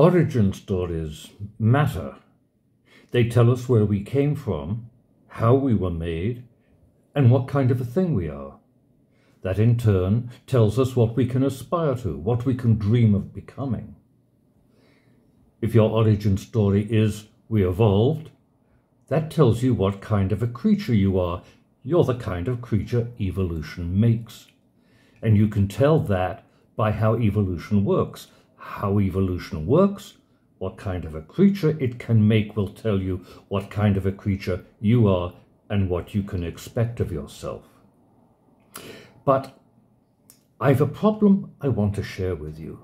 Origin stories matter. They tell us where we came from, how we were made, and what kind of a thing we are. That in turn tells us what we can aspire to, what we can dream of becoming. If your origin story is we evolved, that tells you what kind of a creature you are. You're the kind of creature evolution makes. And you can tell that by how evolution works. How evolution works, what kind of a creature it can make will tell you what kind of a creature you are and what you can expect of yourself. But I've a problem I want to share with you.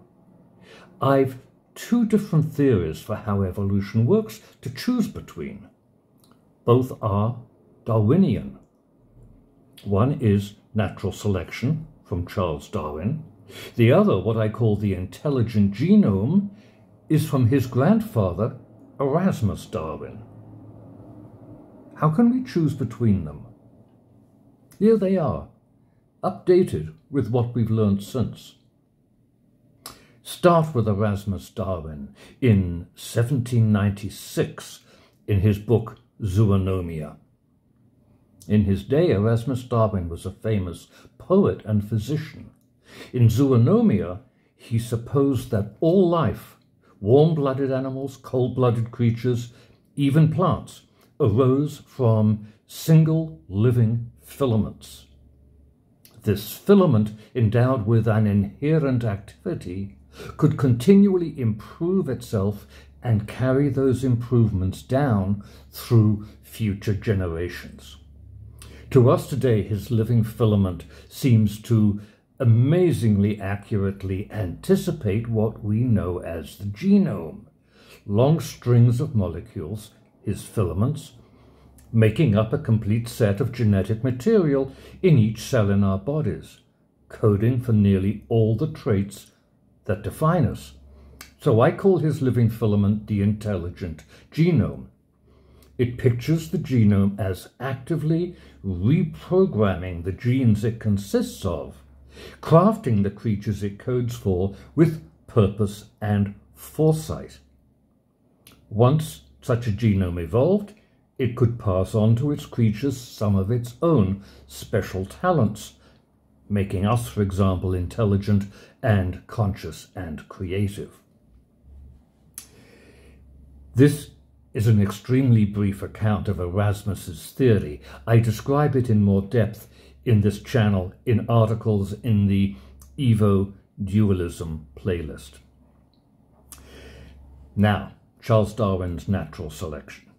I've two different theories for how evolution works to choose between. Both are Darwinian. One is natural selection from Charles Darwin. The other, what I call the intelligent genome, is from his grandfather, Erasmus Darwin. How can we choose between them? Here they are, updated with what we've learned since. Start with Erasmus Darwin in 1796 in his book Zoonomia. In his day, Erasmus Darwin was a famous poet and physician. In Zoonomia, he supposed that all life, warm-blooded animals, cold-blooded creatures, even plants, arose from single living filaments. This filament, endowed with an inherent activity, could continually improve itself and carry those improvements down through future generations. To us today, his living filament seems to amazingly accurately anticipate what we know as the genome. Long strings of molecules, his filaments, making up a complete set of genetic material in each cell in our bodies, coding for nearly all the traits that define us. So I call his living filament the intelligent genome. It pictures the genome as actively reprogramming the genes it consists of, crafting the creatures it codes for with purpose and foresight. Once such a genome evolved, it could pass on to its creatures some of its own special talents, making us, for example, intelligent and conscious and creative. This is an extremely brief account of Erasmus's theory. I describe it in more depth in this channel in articles in the Evo Dualism playlist. Now, Charles Darwin's natural selection.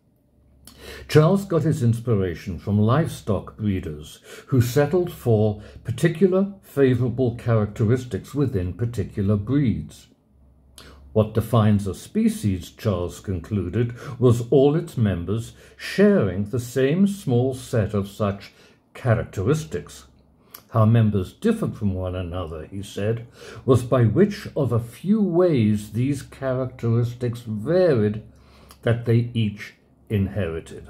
Charles got his inspiration from livestock breeders who settled for particular favourable characteristics within particular breeds. What defines a species, Charles concluded, was all its members sharing the same small set of such characteristics. How members differed from one another, he said, was by which of a few ways these characteristics varied that they each inherited.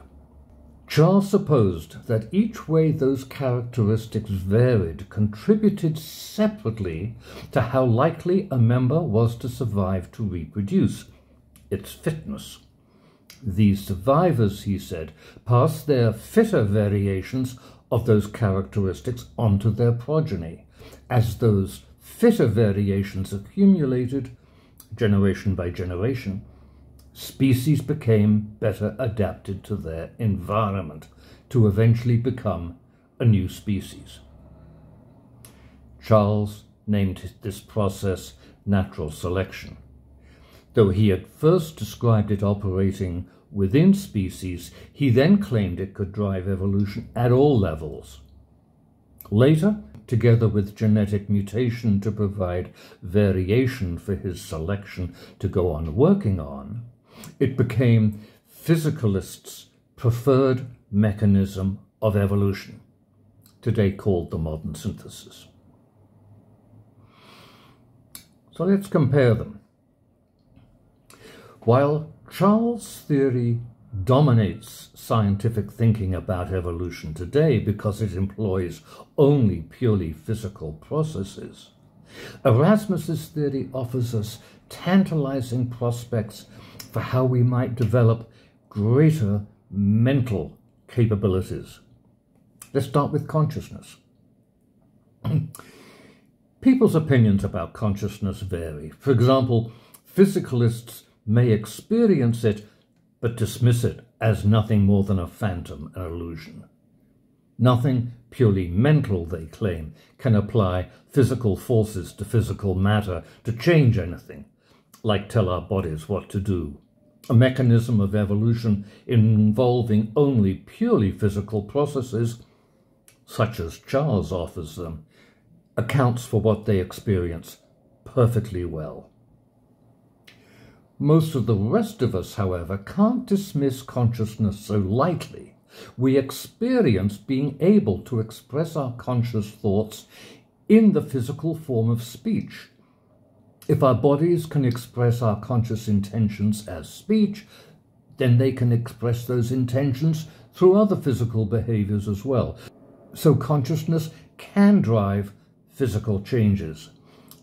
Charles supposed that each way those characteristics varied contributed separately to how likely a member was to survive to reproduce, its fitness. These survivors, he said, passed their fitter variations of those characteristics onto their progeny. As those fitter variations accumulated, generation by generation, species became better adapted to their environment to eventually become a new species. Charles named this process natural selection. Though he at first described it operating within species, he then claimed it could drive evolution at all levels. Later, together with genetic mutation to provide variation for his selection to go on working on, it became physicalists' preferred mechanism of evolution, today called the modern synthesis. So let's compare them. While Charles' theory dominates scientific thinking about evolution today because it employs only purely physical processes, Erasmus's theory offers us tantalizing prospects for how we might develop greater mental capabilities. Let's start with consciousness. People's opinions about consciousness vary. For example, physicalists may experience it but dismiss it as nothing more than a phantom, an illusion. Nothing purely mental, they claim, can apply physical forces to physical matter to change anything, like tell our bodies what to do. A mechanism of evolution involving only purely physical processes, such as Charles offers them, accounts for what they experience perfectly well. Most of the rest of us, however, can't dismiss consciousness so lightly. We experience being able to express our conscious thoughts in the physical form of speech. If our bodies can express our conscious intentions as speech, then they can express those intentions through other physical behaviors as well. So consciousness can drive physical changes,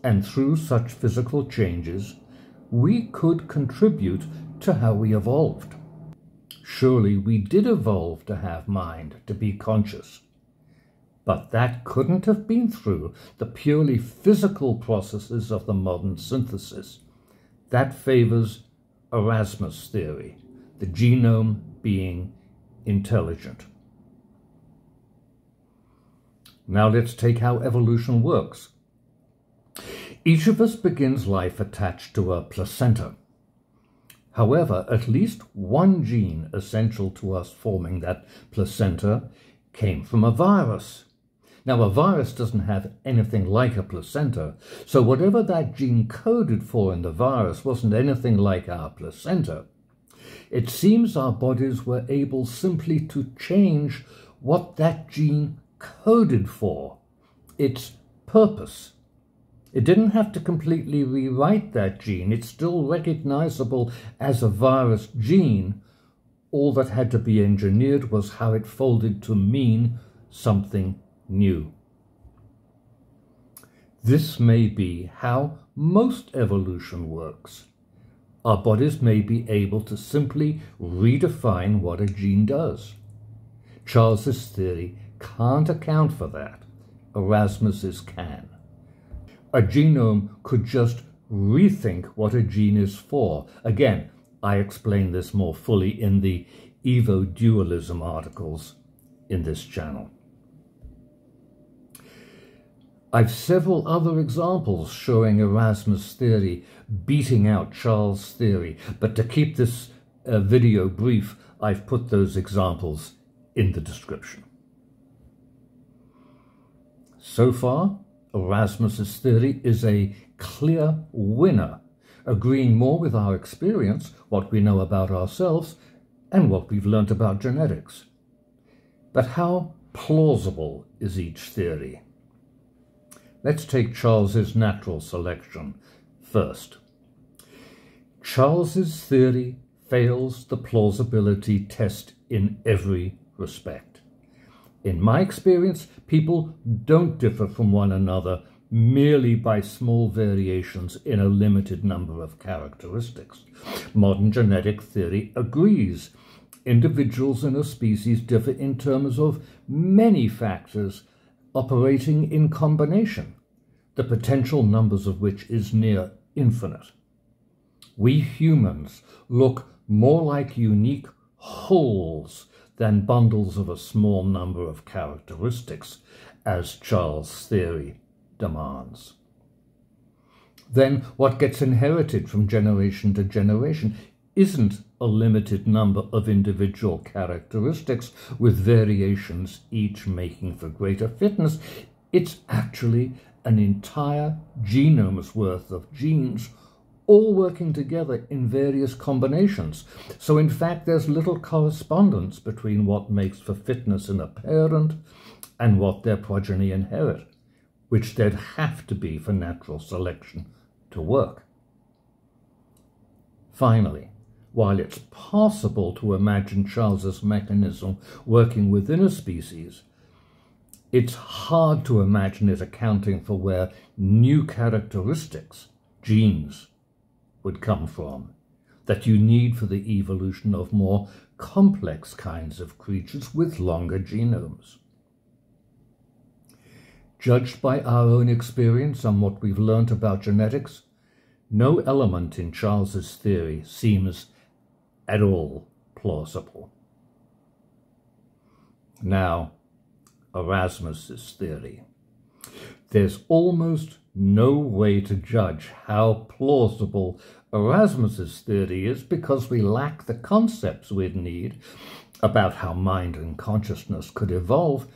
and through such physical changes, we could contribute to how we evolved. Surely we did evolve to have mind, to be conscious. But that couldn't have been through the purely physical processes of the modern synthesis. That favors Erasmus theory, the genome being intelligent. Now let's take how evolution works. Each of us begins life attached to a placenta. However, at least one gene essential to us forming that placenta came from a virus. Now, a virus doesn't have anything like a placenta, so whatever that gene coded for in the virus wasn't anything like our placenta. It seems our bodies were able simply to change what that gene coded for, its purpose. It didn't have to completely rewrite that gene. It's still recognizable as a virus gene. All that had to be engineered was how it folded to mean something new. This may be how most evolution works. Our bodies may be able to simply redefine what a gene does. Charles's theory can't account for that. Erasmus's can. A genome could just rethink what a gene is for. Again, I explain this more fully in the evo-dualism articles in this channel. I've several other examples showing Erasmus' theory beating out Charles' theory, but to keep this video brief, I've put those examples in the description. So far, Erasmus' theory is a clear winner, agreeing more with our experience, what we know about ourselves, and what we've learnt about genetics. But how plausible is each theory? Let's take Charles's natural selection first. Charles's theory fails the plausibility test in every respect. In my experience, people don't differ from one another merely by small variations in a limited number of characteristics. Modern genetic theory agrees. Individuals in a species differ in terms of many factors operating in combination, the potential numbers of which is near infinite. We humans look more like unique wholes than bundles of a small number of characteristics, as Charles' theory demands. Then what gets inherited from generation to generation isn't a limited number of individual characteristics with variations each making for greater fitness. It's actually an entire genome's worth of genes all working together in various combinations. So in fact, there's little correspondence between what makes for fitness in a parent and what their progeny inherit, which there'd have to be for natural selection to work. Finally, while it's possible to imagine Charles's mechanism working within a species, it's hard to imagine it accounting for where new characteristics, genes, would come from, that you need for the evolution of more complex kinds of creatures with longer genomes. Judged by our own experience and what we've learnt about genetics, no element in Charles's theory seems at all plausible. Now, Erasmus's theory. There's almost no way to judge how plausible Erasmus's theory is because we lack the concepts we'd need about how mind and consciousness could evolve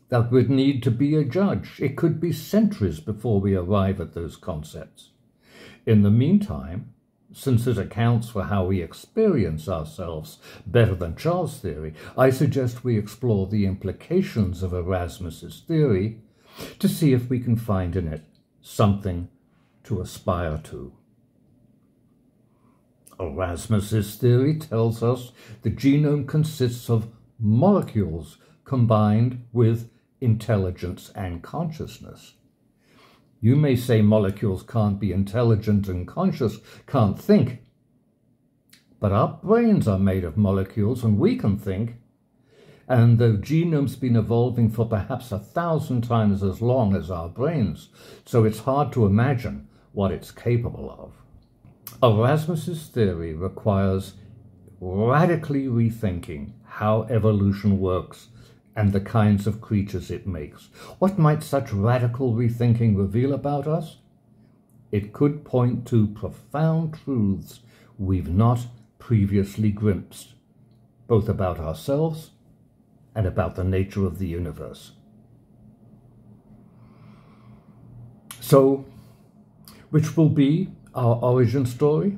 that would need to be a judge. It could be centuries before we arrive at those concepts. In the meantime, since it accounts for how we experience ourselves better than Charles' theory, I suggest we explore the implications of Erasmus's theory to see if we can find in it something to aspire to. Erasmus's theory tells us the genome consists of molecules combined with intelligence and consciousness. You may say molecules can't be intelligent and conscious, can't think, but our brains are made of molecules and we can think. And the genome's been evolving for perhaps 1,000 times as long as our brains, so it's hard to imagine what it's capable of. Erasmus's theory requires radically rethinking how evolution works and the kinds of creatures it makes. What might such radical rethinking reveal about us? It could point to profound truths we've not previously glimpsed, both about ourselves and about the nature of the universe. So, which will be our origin story?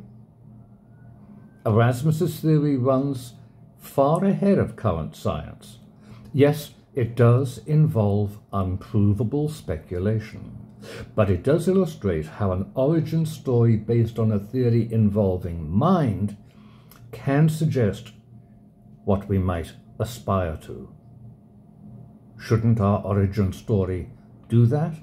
Erasmus's theory runs far ahead of current science. Yes, it does involve unprovable speculation, but it does illustrate how an origin story based on a theory involving mind can suggest what we might aspire to. Shouldn't our origin story do that?